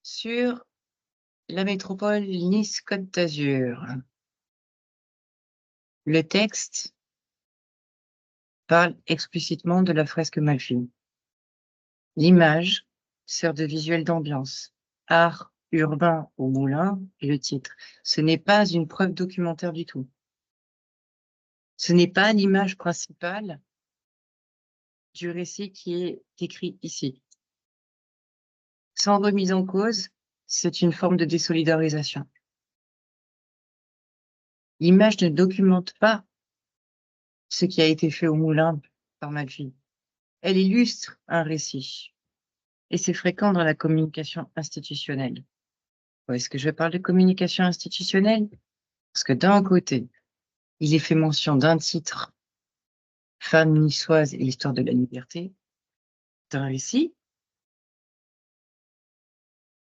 sur la métropole Nice-Côte d'Azur. Le texte parle explicitement de la fresque Malfy. L'image sert de visuel d'ambiance. Art urbain au moulin est le titre. Ce n'est pas une preuve documentaire du tout. Ce n'est pas l'image principale du récit qui est écrit ici. Sans remise en cause, c'est une forme de désolidarisation. L'image ne documente pas ce qui a été fait au moulin par Malfy. Elle illustre un récit. Et c'est fréquent dans la communication institutionnelle. Est-ce que je parle de communication institutionnelle? Parce que d'un côté, il est fait mention d'un titre, Femme niçoise et l'histoire de la liberté, d'un récit.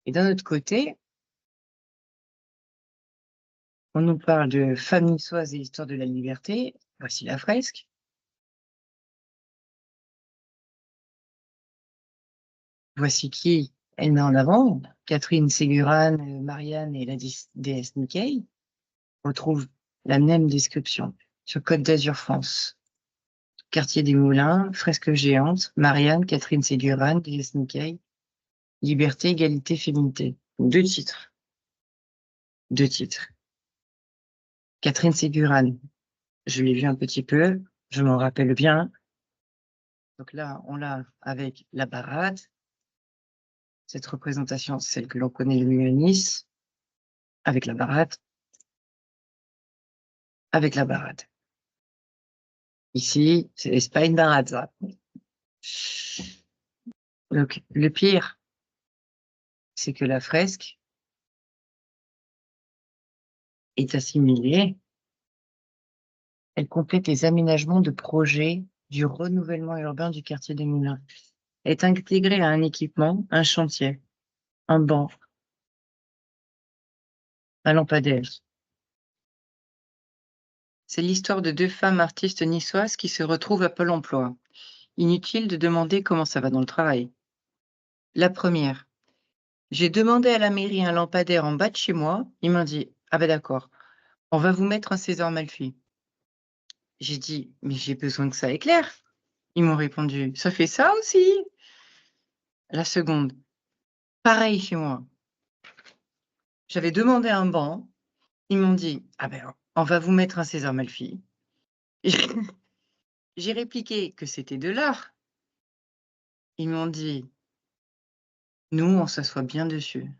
Et d'un autre côté, on nous parle de Femme niçoise et l'histoire de la liberté. Voici la fresque. Voici qui elle met en avant. Catherine Ségurane, Marianne et la déesse Mickey. On retrouve la même description sur Côte d'Azur, France. Quartier des Moulins, fresque géante, Marianne, Catherine Ségurane, déesse Mickey. Liberté, égalité, féminité. Deux titres. Deux titres. Catherine Ségurane, je l'ai vu un petit peu, je m'en rappelle bien. Donc là, on l'a avec la barade. Cette représentation, celle que l'on connaît le mieux à Nice, avec la barade. Avec la barade. Ici, c'est pas une barade, ça. Donc, le pire, c'est que la fresque est assimilée. Elle complète les aménagements de projets du renouvellement urbain du quartier des Moulins. Elle est intégrée à un équipement, un chantier, un banc, un lampadaire. C'est l'histoire de deux femmes artistes niçoises qui se retrouvent à Pôle emploi. Inutile de demander comment ça va dans le travail. La première. J'ai demandé à la mairie un lampadaire en bas de chez moi. Ils m'ont dit, ah ben d'accord, on va vous mettre un César Malfy. J'ai dit, mais j'ai besoin que ça éclaire. Ils m'ont répondu, ça fait ça aussi. La seconde. Pareil chez moi. J'avais demandé un banc. Ils m'ont dit, ah ben, on va vous mettre un César Malfy. J'ai répliqué que c'était de l'art. Ils m'ont dit, nous, on s'assoit bien dessus.